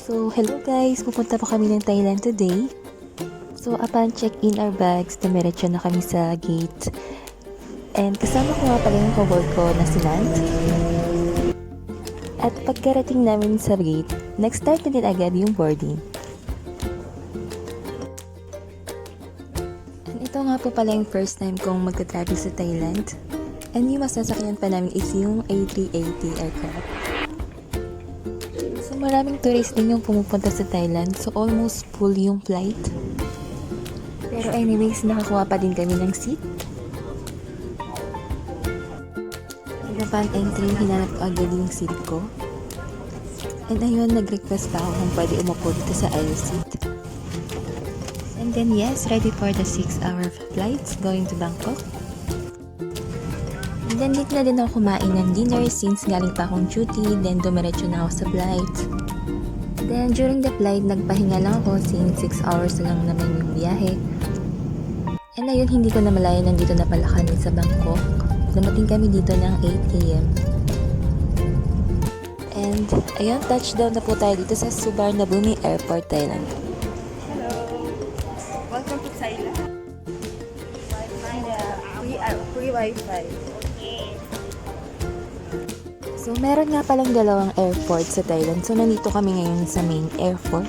So, hello guys! Pupunta po kami ng Thailand today. So, upon check-in our bags, dumiretso na kami sa gate. And kasama ko nga pala yung co-work ko na si Nant. At pagkarating namin sa gate, nag-start na din agad yung boarding. And ito nga po pala yung first time kong magta-travel sa Thailand. And yung masasakyan pa namin is yung A380 aircraft. So maraming tourist din yung pumupunta sa Thailand, so almost full yung flight. Pero anyways, nakakuha pa din kami ng seat. Upon entry, hinanap ko agad yung seat ko. And ayun, nag-request pa ako kung pwede umupo dito sa aisle seat. And then yes, ready for the 6-hour flights going to Bangkok. And then dito na din ako kumain ng dinner since galing pa akong duty, then dumiretso na ako sa flight. Then during the flight, nagpahinga lang ako since 6 hours na lang naman yung biyahe. And ayun, hindi ko na malaya nandito na pala kami sa Bangkok. Dumating kami dito ng 8 AM. And ayun, touchdown na po tayo dito sa Suvarnabhumi Airport, Thailand. Hello. Welcome to Thailand. Free Wi-Fi. So, meron nga palang dalawang airport sa Thailand. So, nandito kami ngayon sa main airport,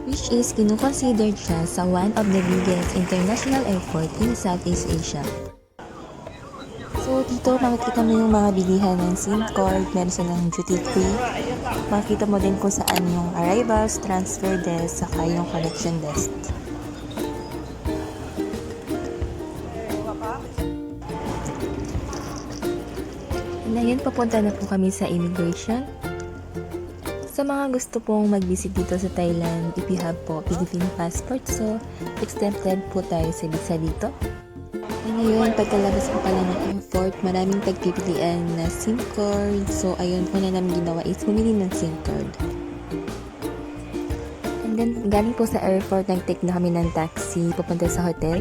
which is kinukonsidered siya sa one of the biggest international airport in Southeast Asia. So, dito makikita mo yung mga bilihan ng SIM card, meron silang duty free. Makikita mo din kung saan yung arrivals, transfer desk, saka yung connection desk. Ngayon, papunta na po kami sa immigration. Sa mga gusto pong mag-visit dito sa Thailand, if you have po Philippine passport, so exempted po tayo sa visa dito. And ngayon, pagkalabas ko pala ng airport, maraming pagpipilian na SIM card. So, ayun, una namin ginawa is bumili ng SIM card. And then, galing po sa airport, nag-take na kami ng taxi papunta sa hotel.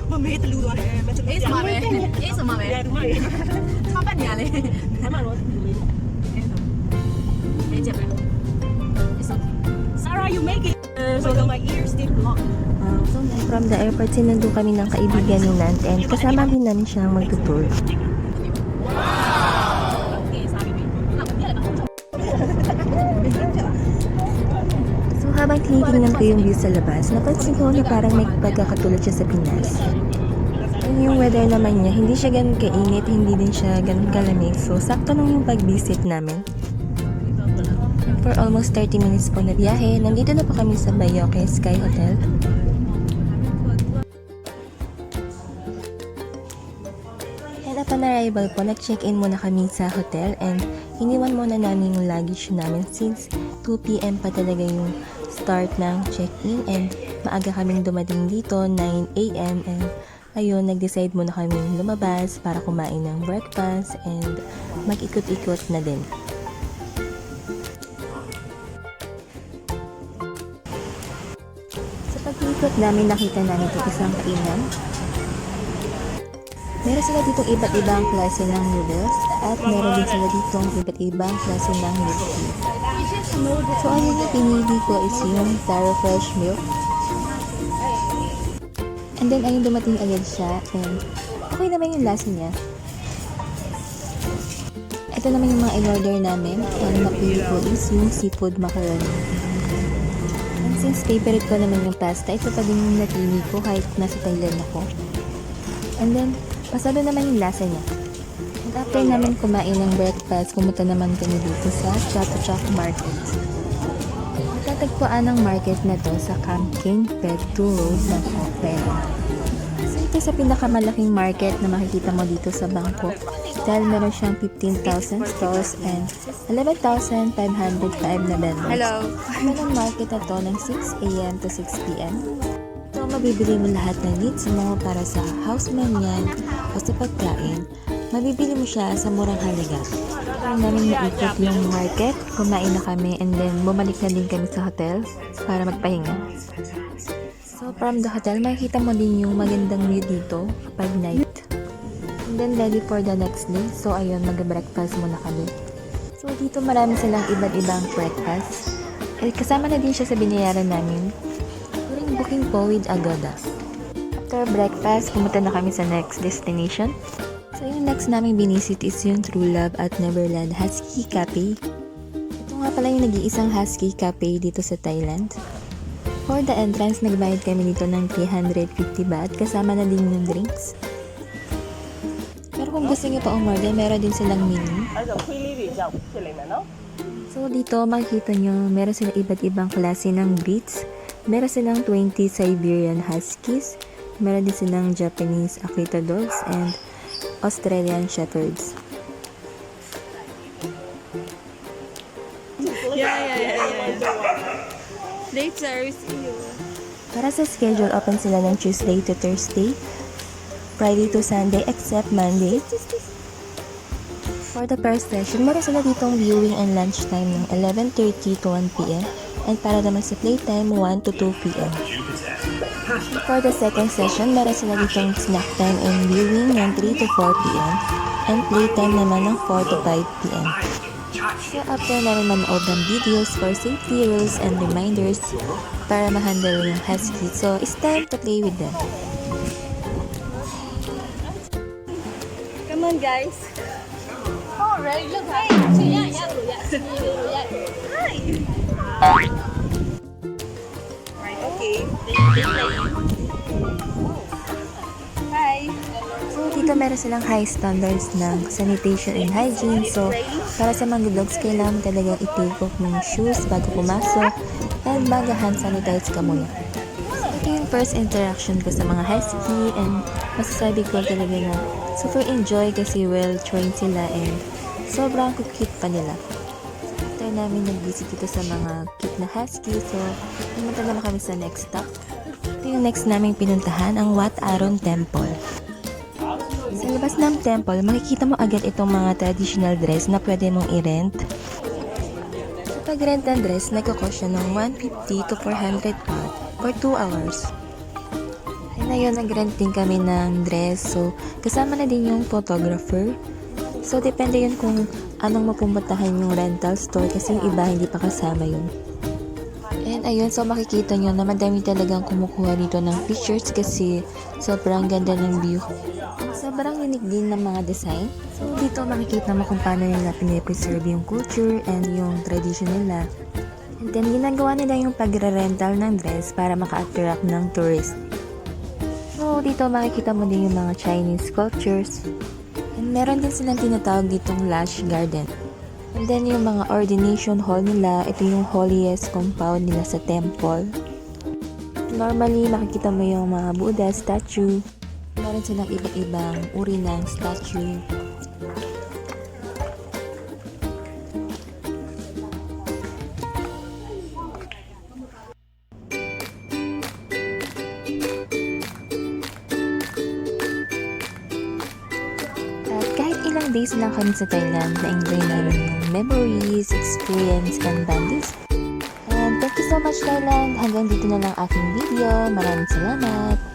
我没得路啊，没什么呗，没什么呗，差半年嘞，还蛮多。没见没。Sarah, you make it. So my ears still blocked. So, from the airport, sinundo kami ng kaibigan ni Nant and kasama din namin siyang mag-tour. So, habang tinitingnan ko yung view sa labas, napansin ko na parang may pagkakatulad siya sa Pinas. And yung weather naman niya, hindi siya ganun kainit, hindi din siya ganun kalamig. So, sakto lang yung pag-visit namin. And for almost 30 minutes po na biyahe, nandito na po kami sa Bayoque Sky Hotel. And upon arrival po, nag-check-in muna kami sa hotel and iniwan muna namin yung luggage namin since 2 PM pa talaga yung start ng check-in and maaga kaming dumating dito, 9 AM and ayun, nag-decide muna kami lumabas para kumain ng breakfast and mag-ikot-ikot na din. Sa pag-ikot namin, nakita namin ito isang kainan. Meron sila ditong iba't ibang klase ng noodles at meron din sila ditong iba't ibang klase ng milk tea. So ayun, yung pinili ko is yung Taro Fresh Milk. And then ayun, dumating agad siya and okay naman yung lasa niya. Ito naman yung mga in-order namin and napili ko is yung seafood macaroni. And since favorite ko naman yung pasta, ito pa din yung napili ko kahit nasa Thailand ako. And then, pasado naman yung lasa niya. And after namin kumain ng breakfast, pumunta naman kami dito sa Chatuchak Market. Matatagpuan ang market na to sa Camp King Pet 2 Road, Bangkok, Thailand. So ito sa pinakamalaking market na makikita mo dito sa Bangkok dahil meron siyang 15,000 stalls and 11,505 na vendors. Hello. Ang market na to ng 6 AM to 6 PM. So mabibili mo lahat ng needs mo para sa houseman yan o sa pagkain. Mabibili mo siya sa murang halaga. Kaya namin naikot yung market, kumain na kami, and then bumalik na din kami sa hotel para magpahinga. So from the hotel, makikita mo din yung magandang view dito kapag night. And then ready for the next day. So ayun, mag-breakfast muna kami. So dito marami silang iba't ibang breakfast. Kasama na din siya sa binayaran namin. During booking po with Agoda. After breakfast, pumunta na kami sa next destination. So yung next naming binisit is yung True Love at Neverland Husky Cafe. Ito nga pala yung nag-iisang Husky Cafe dito sa Thailand. For the entrance, nagbayad kami dito ng 350 baht, kasama na din yung drinks. Pero kung gusto niyo pa umorder, meron din silang menu. So dito makikita nyo, meron silang iba't ibang klase ng breeds. Meron silang 20 Siberian Huskies, meron din silang Japanese Akita Dogs, and Australian Shepherds. Later, Para sa schedule, open sila ng Tuesday to Thursday, Friday to Sunday except Monday. For the first session, meron sila ditong viewing and lunch time ng 11:30 to 1 p.m. and para naman sa playtime, 1 to 2 p.m. For the second session, meron sila ditong snack time and viewing ng 3 to 4 p.m. and playtime naman ng 4 to 5 p.m. So after namin manood ng videos for safety rules and reminders para ma-handle yung husky, so it's time to play with them. come on, guys. Alright, look. Hi. Right, okay. Hi. So dito meron silang high standards ng sanitation and hygiene. So para sa mga dogs, kailangan talagang i-take off yung shoes bago pumasok and mag-hand sanitize ka muna. So ito yung first interaction ko sa mga husky and masasabi ko talaga na super enjoy kasi well-trained sila and sobrang cute pa nila. So after namin nag-visit dito sa mga cute na husky, so pumunta naman kami sa next stop. Ito yung next naming pinuntahan, ang Wat Arun Temple. Sa labas ng temple, makikita mo agad itong mga traditional dress na pwede mong i-rent. Sa pag-rent ng dress, nagkakos siya ng 150 to 400 baht for 2 hours. And ayun, nag-rent din kami ng dress. So, kasama na din yung photographer. So, depende yun kung anong mapupuntahan yung rental store kasi yung iba hindi pa kasama yun. And ayun, so makikita nyo na madami talagang kumukuha dito ng pictures kasi sobrang ganda ng view. Sobrang unique din ng mga design. So dito makikita mo kung paano nila pinipreserve yung culture and yung tradition nila. And then ginagawa nila yung pagre-rental ng dress para maka-attract ng tourist. So dito makikita mo din yung mga Chinese sculptures. And meron din silang tinatawag ditong Lush Garden. And then yung mga ordination hall nila, ito yung holiest compound nila sa temple. Normally, makikita mo yung mga Buddha statue. Meron silang iba't ibang uri ng statue. At kahit ilang days lang kami sa Thailand, na-enjoy namin yung memories, experience, and bondings. And thank you so much, Thailand. Hanggang dito na lang aking video. Maraming salamat.